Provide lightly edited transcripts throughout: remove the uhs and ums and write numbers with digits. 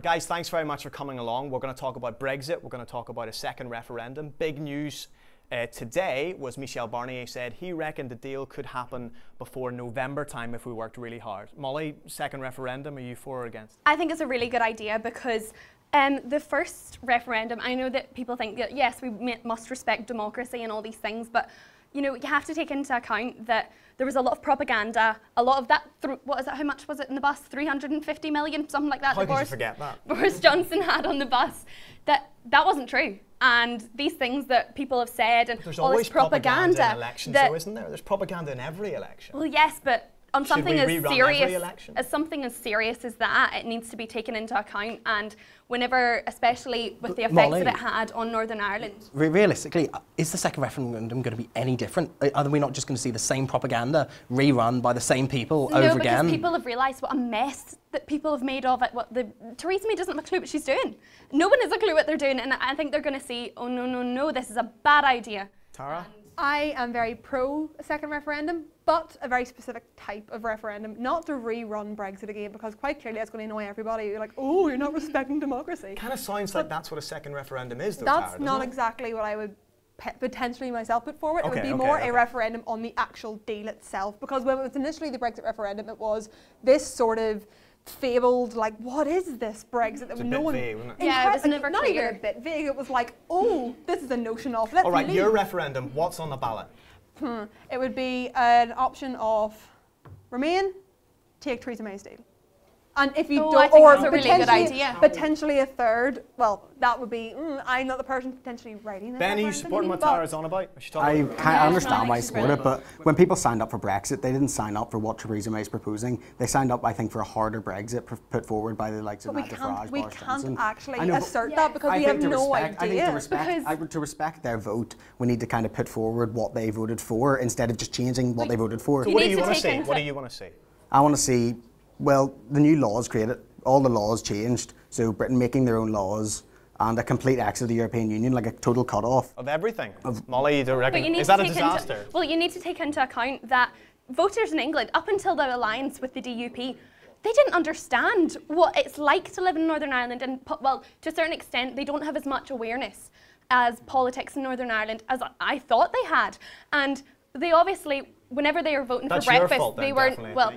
Guys, thanks very much for coming along. We're going to talk about Brexit. We're going to talk about a second referendum. Big news today was Michel Barnier said he reckoned the deal could happen before November time if we worked really hard. Molly, second referendum, are you for or against? I think it's a really good idea because the first referendum, I know that people think that yes, we must respect democracy and all these things, but you know, you have to take into account that there was a lot of propaganda, a lot of that, what is it, how much was it in the bus? 350 million, something like that. How could you forget that? Boris Johnson had on the bus. That wasn't true. And these things that people have said and there's all always this propaganda in elections, though, isn't there? There's propaganda in every election. Well, yes, but on something as serious as that, it needs to be taken into account. And whenever, especially with the effects Molly, that it had on Northern Ireland. Realistically, is the second referendum going to be any different? Are we not just going to see the same propaganda rerun by the same people over again? No, because people have realised what a mess that people have made of it. Theresa May doesn't have a clue what she's doing. No one has a clue what they're doing, and I think they're going to see, oh no, this is a bad idea. Tara? I am very pro a second referendum, but a very specific type of referendum, not to rerun Brexit again, because quite clearly that's going to annoy everybody. You're like, oh, you're not respecting democracy. Kind of sounds like that's what a second referendum is, though, That's Tara, not exactly what I would potentially myself put forward. It would be more a referendum on the actual deal itself, because when it was initially the Brexit referendum, it was this sort of fabled, like, what is this Brexit that no one... Vague, wasn't it? Yeah, it was never not clear. even a bit vague. It was like, oh, this is a notion of, let's All right, leave. your referendum, what's on the ballot? It would be an option of Remain, take Theresa May's deal. And if you don't, I think or that's a really good idea. potentially a third, well, that would be, I'm not the person potentially writing that. Ben, are you supporting what Tara's on about? I understand why I support it, but when people signed up for Brexit, they didn't sign up for what Theresa May is proposing. They signed up, I think, for a harder Brexit put forward by the likes of Nigel Farage, we Boris can't Johnson. actually assert that because we have no idea. I think to respect their vote, we need to kind of put forward what they voted for instead of just changing what they voted for. So what do you want to see? What do you want to see? I want to see, well, the new laws created, all the laws changed, so Britain making their own laws and a complete exit of the European Union, like a total cut-off. Of everything? Molly, do you reckon, is that a disaster? Well, you need to take into account that voters in England, up until the alliance with the DUP, they didn't understand what it's like to live in Northern Ireland, and well, to a certain extent, they don't have as much awareness as politics in Northern Ireland as I thought they had. And they obviously, whenever they were voting for breakfast, they weren't, well,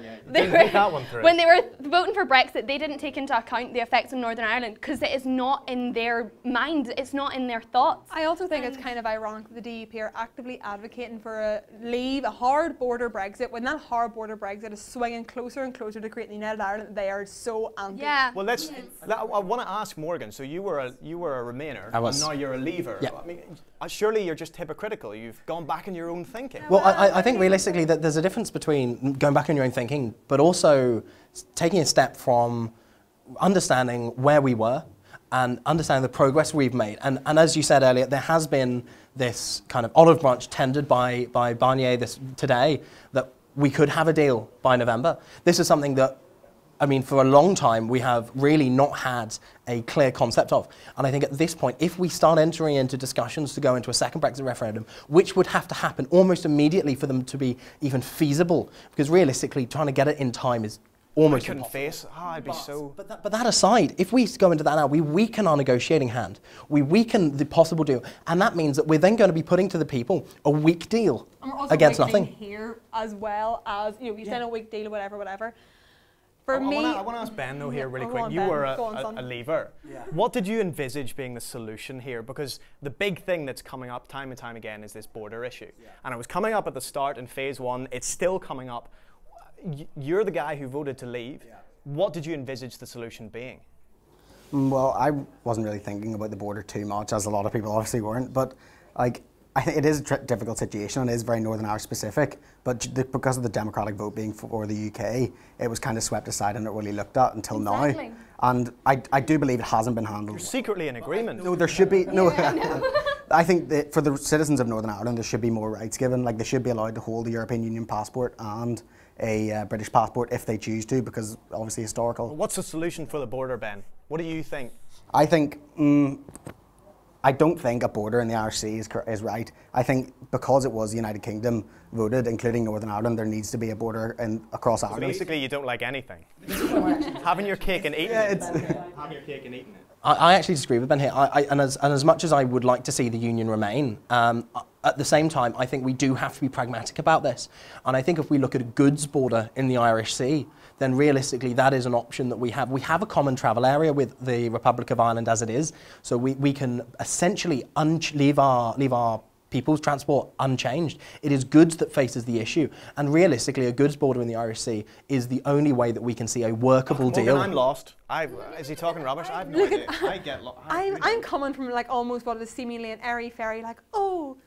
when they were voting for Brexit, they didn't take into account the effects on Northern Ireland because it is not in their mind, it's not in their thoughts. I also think it's kind of ironic that the DUP are actively advocating for a hard border Brexit, when that hard border Brexit is swinging closer and closer to creating the United Ireland. They are so anti. Yeah. Well, I want to ask Morgan. So you were a Remainer, and now you're a Leaver. Yeah. I mean, surely you're just hypocritical. You've gone back in your own thinking. Well, I think realistically that there's a difference between going back in your own thinking, but also taking a step from understanding where we were and understanding the progress we've made. And as you said earlier, there has been this kind of olive branch tendered by Barnier today that we could have a deal by November. This is something that, I mean, for a long time, we have really not had a clear concept of. And I think at this point, if we start entering into discussions to go into a second Brexit referendum, which would have to happen almost immediately for them to be even feasible, because realistically, trying to get it in time is almost impossible. I'd be so... But that aside, if we go into that now, we weaken our negotiating hand. We weaken the possible deal. And that means that we're then going to be putting to the people a weak deal against nothing. Here as well as, you send a weak deal, whatever. I want to ask Ben though here really quick. You were a Leaver. Yeah. What did you envisage being the solution here? Because the big thing that's coming up time and time again is this border issue. Yeah. And it was coming up at the start in phase 1. It's still coming up. You're the guy who voted to leave. Yeah. What did you envisage the solution being? Well, I wasn't really thinking about the border too much, as a lot of people obviously weren't. But like, I think it is a difficult situation and it is very Northern Irish specific, but because of the democratic vote being for the UK, it was kind of swept aside and not really looked at until now. And I do believe it hasn't been handled. You're secretly in agreement. No, there should be, no. I think that for the citizens of Northern Ireland, there should be more rights given. Like, they should be allowed to hold a European Union passport and a British passport if they choose to, because obviously historical. What's the solution for the border, Ben? What do you think? I think I don't think a border in the Irish Sea is right. I think because it was the United Kingdom voted, including Northern Ireland, there needs to be a border across Ireland. So basically, you don't like anything. Having your cake and eating it. Having your cake and eating it. I actually disagree with Ben here. And as much as I would like to see the union remain, at the same time, I think we do have to be pragmatic about this. And I think if we look at a goods border in the Irish Sea, then realistically that is an option that we have. We have a common travel area with the Republic of Ireland as it is, so we can essentially leave our people's transport unchanged. It is goods that faces the issue, and realistically a goods border in the Irish Sea is the only way that we can see a workable deal. I'm lost. Is he talking rubbish? I have no idea. I get lost. I'm coming from like almost what is seemingly an airy-fairy, like, oh,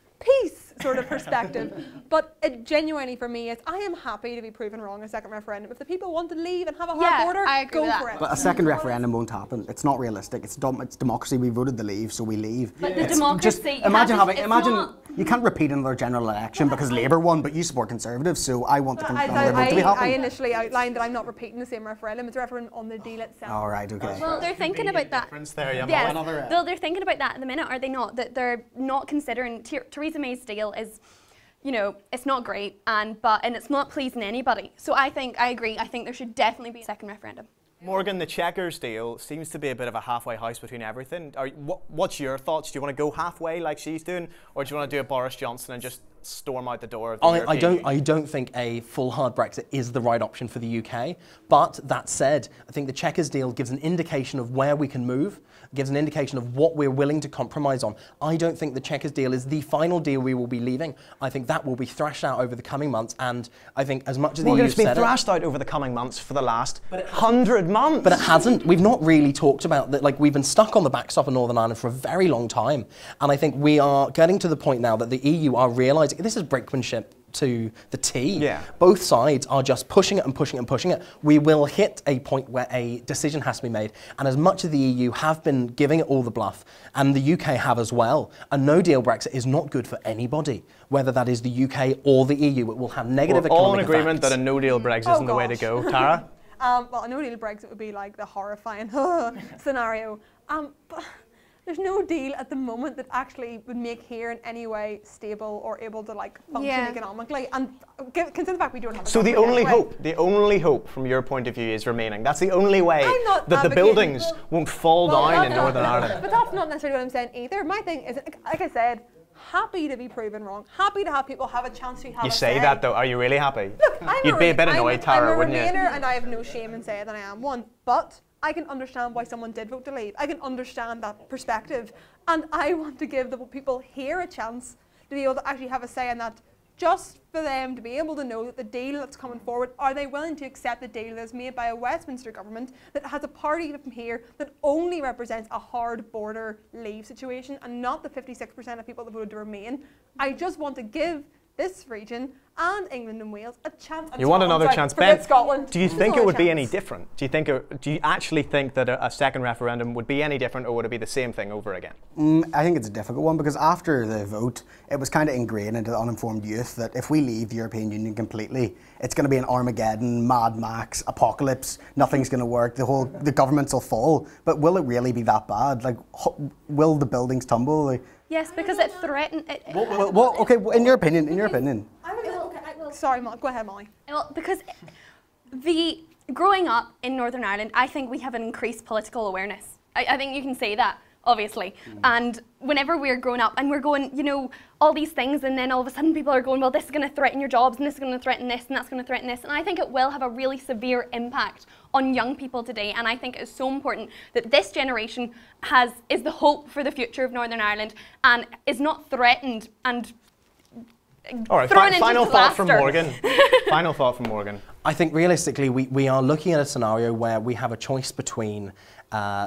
peace sort of perspective. But it genuinely for me is I am happy to be proven wrong in a second referendum. If the people want to leave and have a hard border, go for it. But a second referendum won't happen. It's not realistic. It's democracy. We voted to leave, so we leave. But the democracy, imagine you can't repeat another general election because Labour won, but you support Conservatives, so I want the Conservative to be happy. I initially outlined that I'm not repeating the same referendum. It's a referendum on the deal itself. All right, okay. Well, they're thinking about that. Yes, they're thinking about that at the minute, are they not? That they're not considering Theresa May's deal is, you know, it's not great, and it's not pleasing anybody. So I agree. I think there should definitely be a second referendum. Morgan, the Chequers deal seems to be a bit of a halfway house between everything. What's your thoughts? Do you want to go halfway like she's doing, or do you want to do a Boris Johnson and just storm out the door of the European Union? I don't think a full hard Brexit is the right option for the UK. But that said, I think the Chequers deal gives an indication of where we can move, gives an indication of what we're willing to compromise on. I don't think the Chequers deal is the final deal we will be leaving. I think that will be thrashed out over the coming months, and I think as much as the EU it's been thrashed out over the coming months for the last 100 months. But it hasn't. We've not really talked about that. Like, we've been stuck on the backstop of Northern Ireland for a very long time, and I think we are getting to the point now that the EU are realising this is brinkmanship to the T. Yeah. Both sides are just pushing it and pushing it and pushing it. We will hit a point where a decision has to be made, and as much as the EU have been giving it all the bluff, and the UK have as well, a no-deal Brexit is not good for anybody, whether that is the UK or the EU. It will have negative economic effects. We're all in agreement that a no-deal Brexit isn't the way to go. Tara? Well, a no-deal Brexit would be like the horrifying scenario. But there's no deal at the moment that actually would make here in any way stable or able to like function economically. And consider the fact we don't have a So the only hope from your point of view is remaining. That's the only way that the buildings won't fall down in Northern Ireland. But that's not necessarily what I'm saying either. My thing is, like I said, happy to be proven wrong. Happy to have people have a chance to have a say. You say that though, are you really happy? Look, you'd be a bit annoyed, Tara, wouldn't you? I'm a Remainer and I have no shame in saying that I am one. But I can understand why someone did vote to leave. I can understand that perspective. And I want to give the people here a chance to be able to actually have a say in that, just for them to be able to know that the deal that's coming forward, are they willing to accept the deal that's made by a Westminster government that has a party from here that only represents a hard border leave situation and not the 56% of people that voted to remain. I just want to give this region and England and Wales a chance. You want another chance, Ben? Scotland. Do you think it would be any different? Do you actually think that a second referendum would be any different, or would it be the same thing over again? I think it's a difficult one because after the vote, it was kind of ingrained into the uninformed youth that if we leave the European Union completely, it's going to be an Armageddon, Mad Max, apocalypse. Nothing's going to work. The governments will fall. But will it really be that bad? Like, will the buildings tumble? Like, yes, because it threatened. Okay, in your opinion. Sorry, go ahead, Molly. Well, because growing up in Northern Ireland, I think we have an increased political awareness. I think you can say that, obviously. And whenever we're growing up and we're going, you know, all these things, and then all of a sudden people are going, well, this is going to threaten your jobs, and this is going to threaten this, and that's going to threaten this. And I think it will have a really severe impact on young people today. And I think it's so important that this generation is the hope for the future of Northern Ireland and is not threatened and all right, final thought from Morgan. Final thought from Morgan. I think realistically we are looking at a scenario where we have a choice between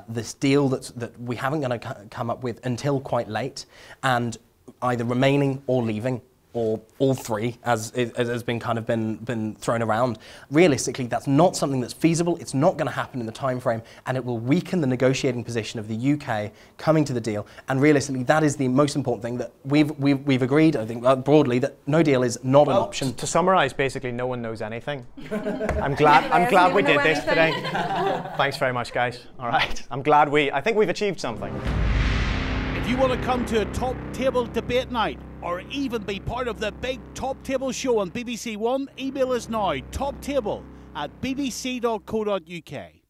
this deal that we haven't going to come up with until quite late, and either remaining or leaving, or all three, as has been kind of been thrown around. Realistically, that's not something that's feasible. It's not going to happen in the time frame, and it will weaken the negotiating position of the UK coming to the deal. And realistically, that is the most important thing that we've agreed. I think broadly that no deal is not an option. To summarise, basically, no one knows anything. I'm glad we did this today. Thanks very much, guys. All right, I think we've achieved something. If you want to come to a top table debate night or even be part of the big Top Table show on BBC One, email us now, toptable@bbc.co.uk.